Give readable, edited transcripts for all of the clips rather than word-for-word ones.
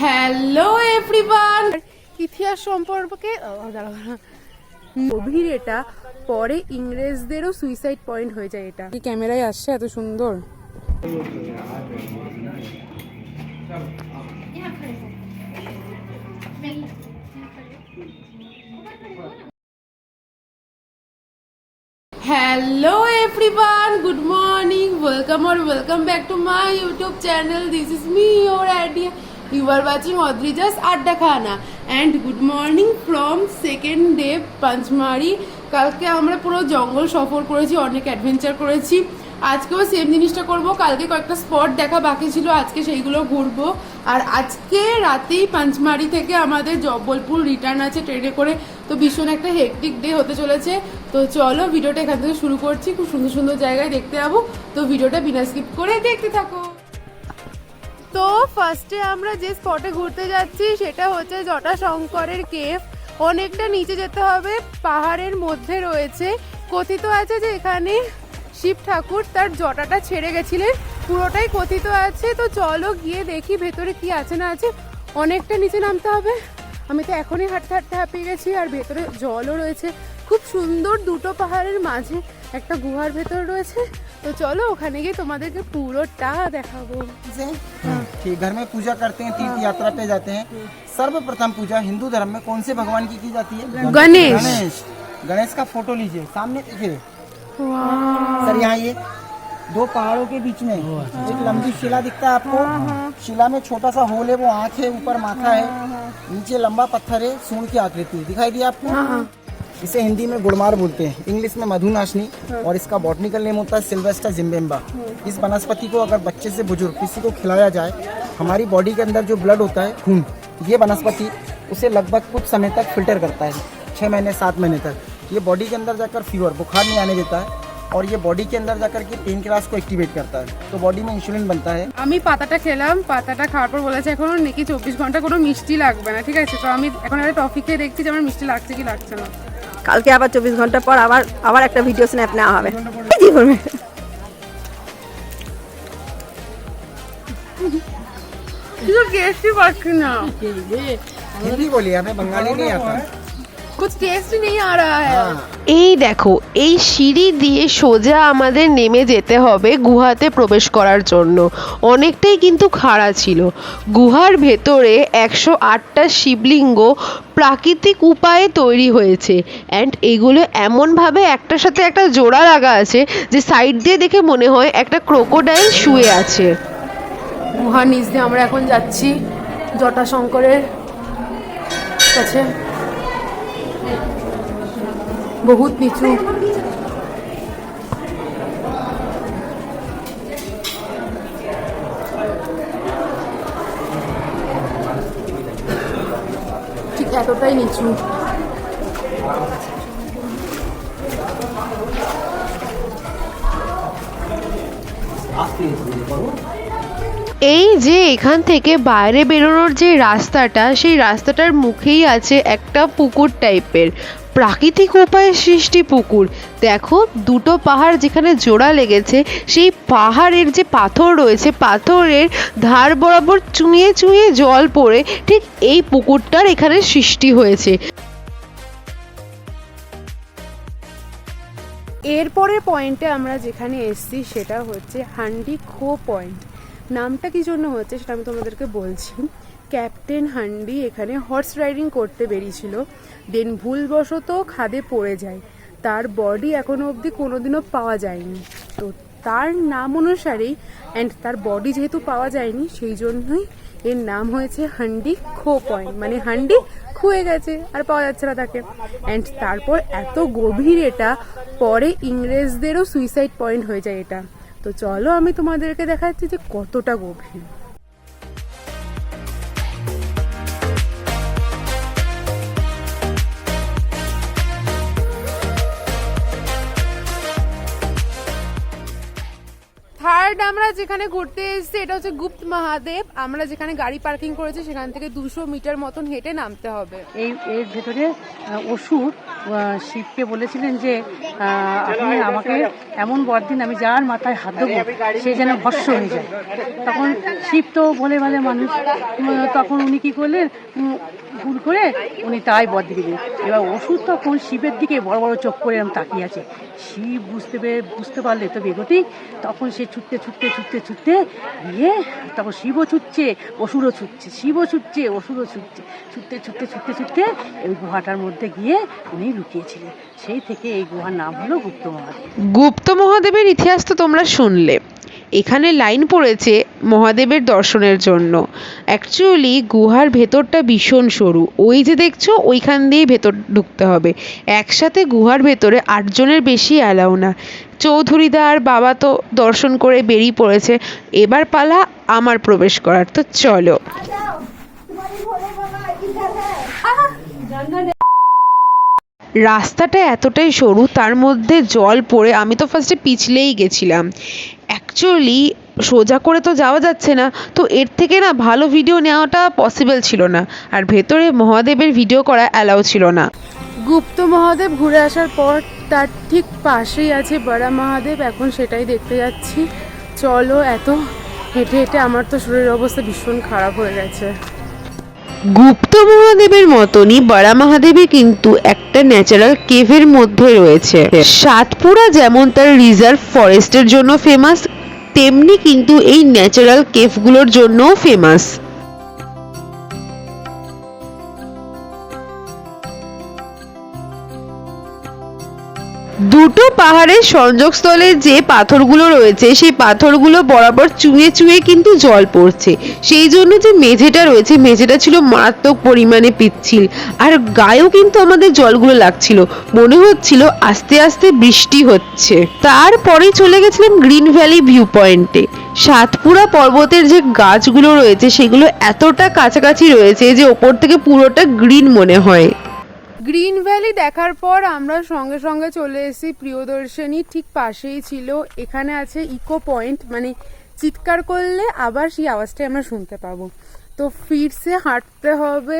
Hello everyone, ইতিহাস সম্পর্কে গভীর এটা, পরে ইংরেজদেরও সুইসাইড পয়েন্ট হয়ে যায়। এটা কি ক্যামেরায় আসছে এত সুন্দর? Hello everyone, good morning, welcome or welcome back to my YouTube channel. This is me, your Adia. You are watching Odrija's Adda Khana and good morning from second day Panchmari. কালকে আমরা পুরো জঙ্গল সফর করেছি, অনেক অ্যাডভেঞ্চার করেছি। আজকেও same জিনিসটা করব। কালকে কয়েকটা স্পট দেখা বাকি ছিল, আজকে সেইগুলো ঘুরবো। আর আজকে রাতেই পাঁচমারি থেকে আমাদের জব্বলপুর রিটার্ন আছে ট্রেনে করে। তো ভীষণ একটা হেকটিক ডে হতে চলেছে। তো চলো ভিডিওটা এখান থেকে শুরু করছি। খুব সুন্দর সুন্দর জায়গায় দেখতে যাবো, তো ভিডিওটা বিনা স্কিপ করে দেখতে থাকো। তো ফার্স্টে আমরা যে স্পটে ঘুরতে যাচ্ছি সেটা হচ্ছে জটাশঙ্করের কেভ। অনেকটা নিচে যেতে হবে, পাহাড়ের মধ্যে রয়েছে। কথিত আছে যে এখানে শিব ঠাকুর তার জটাটা ছেড়ে গেছিলেন, পুরোটাই কথিত আছে। তো চলো গিয়ে দেখি ভেতরে কি আছে না আছে। অনেকটা নিচে নামতে হবে, আমি তো এখনই হাঁটতে হাঁটতে হাঁপিয়ে গেছি। আর ভেতরে জলও রয়েছে, খুব সুন্দর। দুটো পাহাড়ের মাঝে একটা গুহার ভেতর রয়েছে। তো চলো ওখানে গিয়ে তোমাদেরকে পুরোটা দেখাবো। कि घर में पूजा करते हैं, तीर्थ यात्रा पे जाते हैं। सर्वप्रथम पूजा हिंदू धर्म में कौन से भगवान की जाती है? गणेश। गणेश का फोटो लीजिए, सामने देखिए सर। यहाँ ये दो पहाड़ों के बीच में एक लंबी शिला दिखता है आपको। शिला में छोटा सा होल है, वो आँख है, ऊपर माथा है, नीचे लंबा पत्थर है, सूंड की आकृति दिखाई दी आपको। इसे हिंदी में गुड़मार बोलते हैं, इंग्लिश में मधुनाशनी, और इसका बॉटनिकल नेम होता है सिल्वेस्टर जिम्बेम्बा। इस वनस्पति को अगर बच्चे से बुजुर्ग किसी को खिलाया जाए, हमारी बॉडी के अंदर जो ब्लड होता है, खून, ये वनस्पति उसे लगभग कुछ समय तक फिल्टर करता है, 6 महीने 7 महीने तक। ये बॉडी के अंदर जाकर फीवर, बुखार नहीं आने देता है, और ये बॉडी के अंदर जाकर के पेन क्लास को एक्टिवेट करता है, तो बॉडी में इंसुलिन बनता है। আমি পাতাটা খেলাম, পাতাটা খাওয়ার পর বলেছে এখন নাকি 24 ঘন্টা কোনো মিষ্টি লাগবে না। ঠিক আছে, তো আমি এখন একটা টফি খেয়ে দেখছি যে আমার মিষ্টি লাগছে কি লাগছে না। কালকে আবার 24 ঘন্টা পর আবার একটা ভিডিও স্ন্যাপ নেওয়া হবে। কিছু টেস্টই পাচ্ছি না। हिंदी बोलिए, हमें बंगाली नहीं आता। कुछ टेस्ट ही नहीं आ रहा है। এই দেখো, এই সিঁড়ি দিয়ে সোজা আমাদের নেমে যেতে হবে গুহাতে প্রবেশ করার জন্য। অনেকটাই কিন্তু খাড়া ছিল। গুহার ভেতরে 108টা শিবলিঙ্গ প্রাকৃতিক উপায়ে তৈরি হয়েছে। অ্যান্ড এগুলো এমনভাবে একটার সাথে একটা জোড়া লাগা আছে যে সাইড দিয়ে দেখে মনে হয় একটা ক্রোকোডাইল শুয়ে আছে। গুহার নিচ দিয়ে আমরা এখন যাচ্ছি জটাশঙ্করের কাছে। বহুত নিচু। ঠিক এতটাই নিচু। এই যে এখান থেকে বাইরে বেরোনোর যে রাস্তাটা, সেই রাস্তাটার মুখেই আছে একটা পুকুর টাইপের, প্রাকৃতিক উপায়ে সৃষ্টি পুকুর। দেখো দুটো পাহাড় যেখানে জোড়া লেগেছে, সেই পাহাড়ের যে পাথর রয়েছে, পাথরের ধার বরাবর চুঁইয়ে চুঁইয়ে জল পড়ে ঠিক এই পুকুরটার এখানে সৃষ্টি হয়েছে। এরপরের পয়েন্টে আমরা যেখানে এসছি সেটা হচ্ছে হান্ডি খো পয়েন্ট। নামটা কি জন্য হচ্ছে সেটা আমি তোমাদেরকে বলছি। ক্যাপ্টেন হান্ডি এখানে হর্স রাইডিং করতে বেরিয়েছিল, দেন ভুলবশত খাদে পড়ে যায়। তার বডি এখনো অবধি কোনোদিনও পাওয়া যায়নি। তো তার নাম অনুসারেই, অ্যান্ড তার বডি যেহেতু পাওয়া যায়নি, সেই জন্যই এর নাম হয়েছে হান্ডি খো পয়েন্ট। মানে হান্ডি খুয়ে গেছে আর পাওয়া যাচ্ছে না তাকে। অ্যান্ড তারপর এত গভীর এটা, পরে ইংরেজদেরও সুইসাইড পয়েন্ট হয়ে যায় এটা। তো চলো আমি তোমাদেরকে দেখাচ্ছি যে কতটা গভীর। থার্ড আমরা যেখানে ঘুরতে এসেছি এটা হচ্ছে গুপ্ত মহাদেব। আমরা যেখানে গাড়ি পার্কিং করেছি সেখান থেকে 200 মিটার মতন হেঁটে নামতে হবে। এর ভেতরে অসুর শিবকে বলেছিলেন যে আপনি আমাকে এমন বর দিন আমি যার মাথায় হাত দেবো সে যেন ভস্য হয়ে যায়। তখন শিব তো ভোলে ভালে মানুষ, তখন উনি কী করলেন, ভুল করে উনি তাই বর দিয়ে দিলেন। এবার অসুর তখন শিবের দিকে বড় বড় চোখ করে এরকম তাকিয়ে আছে। শিব বুঝতে পারলে তো বেগতিক, তখন সে ছুটতে গিয়ে তখন শিবও ছুটছে অসুরও ছুটছে, শিবও ছুটছে অসুরও ছুটছে, ছুটতে এই গুহাটার মধ্যে গিয়ে উনি লুকিয়েছিলেন। সেই থেকে এই গুহার নাম হলো গুপ্ত মহাদেব। গুপ্ত মহাদেবের ইতিহাস তো তোমরা শুনলে। এখানে লাইন পড়েছে মহাদেবের দর্শনের জন্য। অ্যাকচুয়ালি গুহার ভেতরটা ভীষণ সরু, ওই যে দেখছো ওইখান দিয়েই ভেতর ঢুকতে হবে। একসাথে গুহার ভেতরে 8 জনের বেশি অ্যালাউ না। চৌধুরীদা আর বাবা তো দর্শন করে বেরিয়ে পড়েছে, এবার পালা আমার প্রবেশ করার। তো চলো। রাস্তাটা এতটাই সরু, তার মধ্যে জল পড়ে আমি তো ফার্স্টে পিছলেই গেছিলাম। অ্যাকচুয়ালি সোজা করে তো যাওয়া যাচ্ছে না, তো এর থেকে না ভালো ভিডিও নেওয়াটা পসিবল ছিল না, আর ভেতরে মহাদেবের ভিডিও করা অ্যালাউ ছিল না। গুপ্ত মহাদেব ঘুরে আসার পর তার ঠিক পাশেই আছে বড়া মহাদেব, এখন সেটাই দেখতে যাচ্ছি। চলো, এত হেঁটে হেঁটে আমার তো শরীরের অবস্থা ভীষণ খারাপ হয়ে গেছে। গুপ্ত মহাদেবের মতনই বড়া মহাদেবী কিন্তু একটা ন্যাচারাল কেভের মধ্যে রয়েছে। সাতপুরা যেমন তার রিজার্ভ ফরেস্টের জন্য ফেমাস, তেমনি কিন্তু এই ন্যাচারাল কেভগুলোর জন্যও ফেমাস। দুটো পাহাড়ের সংযোগস্থলে যে পাথরগুলো রয়েছে সেই পাথরগুলো বরাবর চুঁয়ে চুঁয়ে কিন্তু জল পড়ছে, সেই জন্য যে মেঝেটা রয়েছে মেঝেটা ছিল মারাত্মক পরিমাণে পিচ্ছিল, আর গায়েও কিন্তু আমাদের জলগুলো লাগছিল, মনে হচ্ছিল আস্তে আস্তে বৃষ্টি হচ্ছে। তারপরেই চলে গেছিলাম গ্রিন ভ্যালি ভিউ পয়েন্টে। সাতপুরা পর্বতের যে গাছগুলো রয়েছে সেগুলো এতটা কাছাকাছি রয়েছে যে ওপর থেকে পুরোটা গ্রিন মনে হয়। গ্রিন ভ্যালি দেখার পর আমরা সঙ্গে সঙ্গে চলে এসেছি প্রিয়দর্শনী, ঠিক পাশেই ছিল। এখানে আছে ইকো পয়েন্ট, মানে চিৎকার করলে আবার সেই আওয়াজটাই আমরা শুনতে পাবো। তো ফিরসে হাঁটতে হবে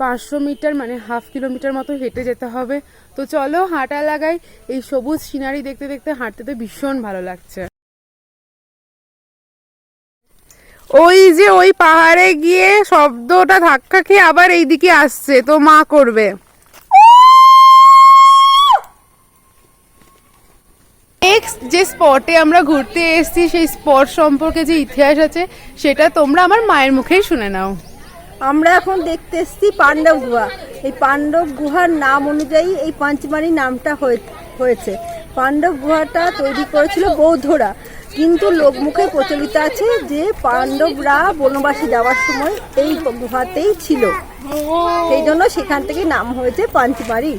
500 মিটার, মানে 1/2 কিলোমিটার মতো হেঁটে যেতে হবে। তো চলো হাঁটা লাগাই। এই সবুজ সিনারি দেখতে দেখতে হাঁটতে তো ভীষণ ভালো লাগছে। ওই যে ওই পাহাড়ে গিয়ে শব্দটা ধাক্কা খেয়ে আবার এইদিকে আসছে, তো মা করবে। নেক্সট যে স্পটে আমরা ঘুরতে এসেছি সেই স্পট সম্পর্কে যে ইতিহাস আছে সেটা তোমরা আমার মায়ের মুখেই শুনে নাও। আমরা এখন দেখতে এসেছি পাণ্ডব গুহা। এই পাণ্ডব গুহার নাম অনুযায়ী এই পাঁচমারি নামটা হয়েছে। পাণ্ডব গুহাটা তৈরি করেছিল বৌদ্ধরা, কিন্তু লোকমুখে প্রচলিত আছে যে পাণ্ডবরা বনবাসী যাওয়ার সময় এই গুহাতেই ছিল, সেই জন্য সেখান থেকে নাম হয়েছে পাঁচমারি।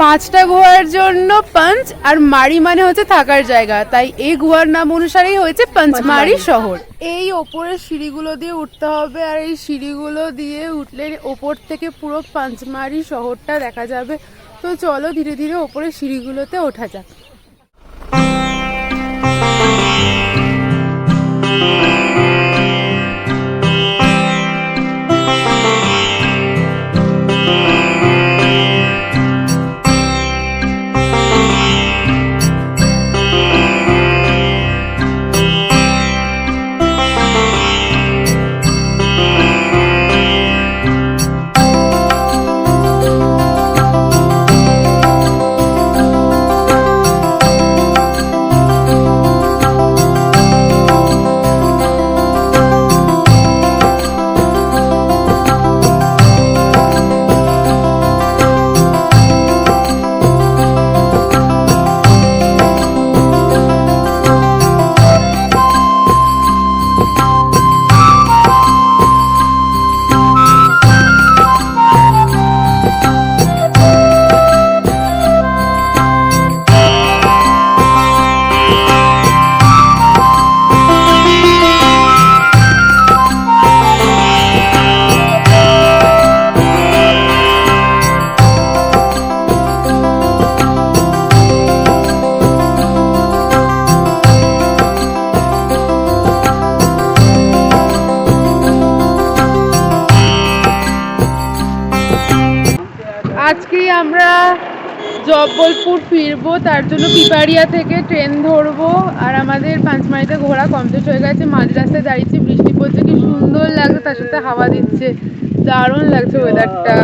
5টা গুহার জন্য পাঞ্চ আর মারি মানে হচ্ছে থাকার জায়গা, তাই এই গুহার নাম অনুসারেই হয়েছে পাঞ্চমারি শহর। এই ওপরের সিঁড়িগুলো দিয়ে উঠতে হবে, আর এই সিঁড়িগুলো দিয়ে উঠলে ওপর থেকে পুরো পাঞ্চমারি শহরটা দেখা যাবে। তো চলো ধীরে ধীরে ওপরের সিঁড়িগুলোতে ওঠা যাক। আজকেই আমরা জব্বলপুর ফিরবো, তার জন্য পিপারিয়া থেকে ট্রেন ধরবো। আর আমাদের পাঁচমারিতে ঘোরা কমপ্লিট হয়ে গেছে। মাঝ রাস্তায় দাঁড়িয়েছি, বৃষ্টি পড়ছে, কি সুন্দর লাগছে, তার সাথে হাওয়া দিচ্ছে, দারুণ লাগছে ওয়েদারটা।